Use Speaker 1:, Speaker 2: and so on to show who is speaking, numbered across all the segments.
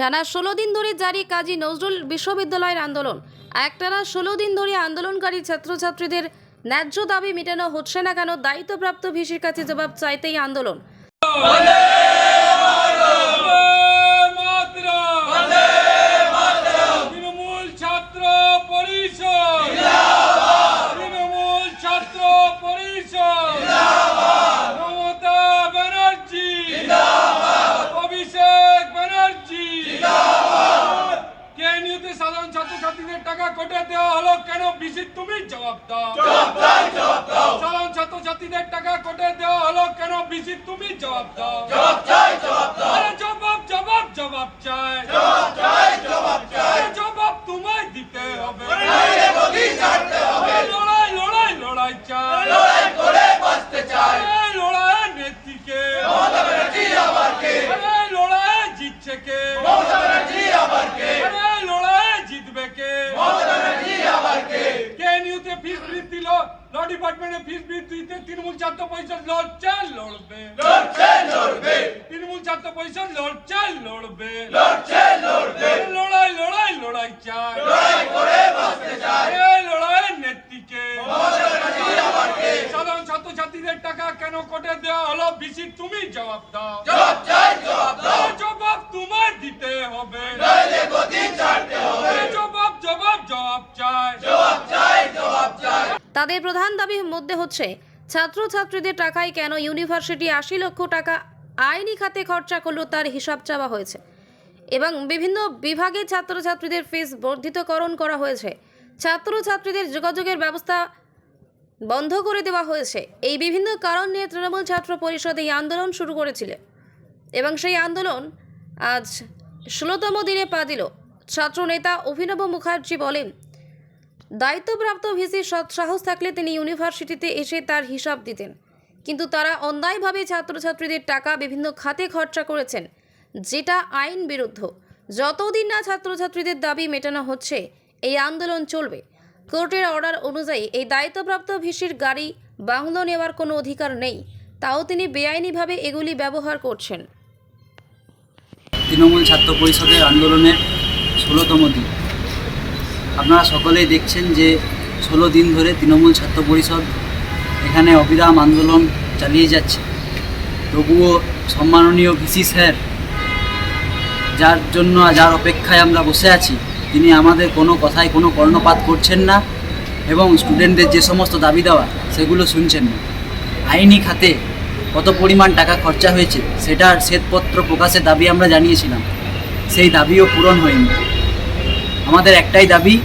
Speaker 1: টানা 16 দিন ধরে জারি কাজী নজরুল বিশ্ববিদ্যালয়ের আন্দোলন। একটানা 16 দিন ধরে আন্দোলনকারী ছাত্রছাত্রীদের ন্যায্য দাবি মেটানো হচ্ছে না কেন, দায়িত্বপ্রাপ্ত ভিসির কাছে জবাব চাইতেই আন্দোলন।
Speaker 2: সাধারণ ছাত্রছাত্রীদের টাকা কোটে দেওয়া হলো কেন, বিসি তুমি জবাব দাও। সাধারণ ছাত্রছাত্রীদের টাকা কোটে দেওয়া হলো কেন, বিসি তুমি জবাব দাও। জবাব চাই, জবাব তোমায় দিতে হবে। লড়াই চাই, লড়াই নেত্রীকে, লড়াই জিতছে কে, জিতবে কে। কেএনইউতে ফিস বৃদ্ধি, ল ডিপার্টমেন্টে ফিস বৃদ্ধিতে তৃণমূল ছাত্র পরিষদ লড়ছে, লড়বে। তৃণমূল ছাত্র পরিষদ লড়ছে, লড়বে। লড়াই চাই, লড়াই নেত্রীকে। সাধারণ ছাত্রছাত্রীদের টাকা কেন কোটে দেওয়া হলো, বিসি তুমি জবাব দাও। জবাব তোমায় দিতে হবে। জবাব চাই।
Speaker 1: তাদের প্রধান দাবির মধ্যে হচ্ছে ছাত্রছাত্রীদের টাকায় কেন ইউনিভার্সিটি 80 লক্ষ টাকা আইনি খাতে খরচা করলো তার হিসাব চাওয়া হয়েছে, এবং বিভিন্ন বিভাগে ছাত্রছাত্রীদের ফিস বর্ধিতকরণ করা হয়েছে। ছাত্রছাত্রীদের যোগাযোগের ব্যবস্থা বন্ধ করে দেওয়া হয়েছে। এই বিভিন্ন কারণ নিয়ে তৃণমূল ছাত্র পরিষদ এই আন্দোলন শুরু করেছিল, এবং সেই আন্দোলন আজ 16তম দিনে পা দিল। ছাত্র নেতা অভিনব মুখার্জি বলেন, দায়িত্বপ্রাপ্ত ভিসির সাহস থাকলে তিনি ইউনিভার্সিটিতে এসে তার হিসাব দিতেন, কিন্তু তারা অন্যায়ভাবে ছাত্রছাত্রীদের টাকা বিভিন্ন খাতে খরচা করেছেন, যেটা আইন বিরুদ্ধ। যতদিন না ছাত্রছাত্রীদের দাবি মেটানো হচ্ছে, এই আন্দোলন চলবে। কোর্টের অর্ডার অনুযায়ী এই দায়িত্বপ্রাপ্ত ভিসির গাড়ি বাংলো নেওয়ার কোনো অধিকার নেই, তাও তিনি বেআইনিভাবে এগুলি ব্যবহার করছেন।
Speaker 3: তৃণমূল ছাত্র পরিষদের আন্দোলনের 16তম দিন। আপনারা সকলেই দেখছেন যে 16 দিন ধরে তৃণমূল ছাত্র পরিষদ এখানে অবিরাম আন্দোলন চালিয়ে যাচ্ছে। তবুও সম্মাননীয় ভিসি স্যার, যার অপেক্ষায় আমরা বসে আছি, তিনি আমাদের কোনো কথায় কোনো কর্ণপাত করছেন না, এবং স্টুডেন্টদের যে সমস্ত দাবি দেওয়া সেগুলো শুনছেন না। আইনি খাতে কত পরিমাণ টাকা খরচা হয়েছে সেটার শ্বেতপত্র প্রকাশের দাবি আমরা জানিয়েছিলাম, সেই দাবিও পূরণ হয়নি। আমাদের একটাই দাবি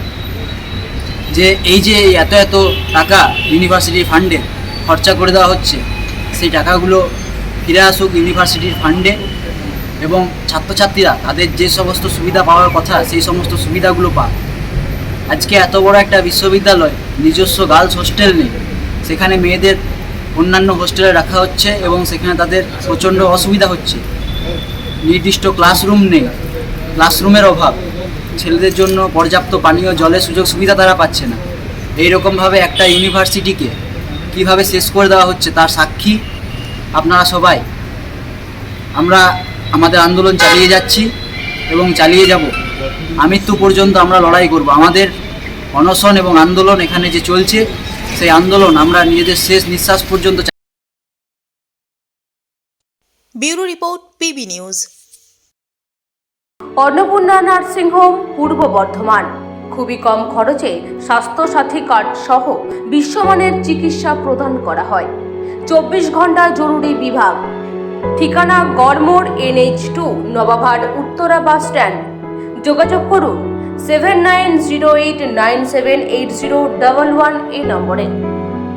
Speaker 3: যে এই যে এত টাকা ইউনিভার্সিটির ফান্ডে খরচা করে দেওয়া হচ্ছে, সেই টাকাগুলো ফিরে আসুক ইউনিভার্সিটির ফান্ডে, এবং ছাত্রছাত্রীরা তাদের যে সমস্ত সুবিধা পাওয়ার কথা সেই সমস্ত সুবিধাগুলো পাক। আজকে এত বড় একটা বিশ্ববিদ্যালয়, নিজস্ব গার্লস হোস্টেল নেই, সেখানে মেয়েদের অন্যান্য হোস্টেলে রাখা হচ্ছে, এবং সেখানে তাদের প্রচণ্ড অসুবিধা হচ্ছে। নির্দিষ্ট ক্লাসরুম নেই, ক্লাসরুমের অভাব, ছেলেদের জন্য পর্যাপ্ত পানীয় জলের সুযোগ সুবিধা তারা পাচ্ছে না। এইরকমভাবে একটা ইউনিভার্সিটিকে কিভাবে শেষ করে দেওয়া হচ্ছে তার সাক্ষী আপনারা সবাই। আমরা আমাদের আন্দোলন চালিয়ে যাচ্ছি এবং চালিয়ে যাব, আমৃত্যু পর্যন্ত আমরা লড়াই করব। আমাদের অনশন এবং আন্দোলন এখানে যে চলছে, সেই আন্দোলন আমরা নিজেদের শেষ নিঃশ্বাস পর্যন্ত।
Speaker 4: Bureau report, PB news.
Speaker 5: Annapurna nursing home, পূর্ব বর্ধমান। খুবই কম খরচে স্বাস্থ্যসাথী কার্ড সহ বিশ্বমানের চিকিৎসা প্রদান করা হয়। 24 ঘন্টা জরুরি বিভাগ। ঠিকানা Garmor NH2, Nababhat Uttara bus stand. যোগাযোগ করুন 7908978011 এই নম্বরে।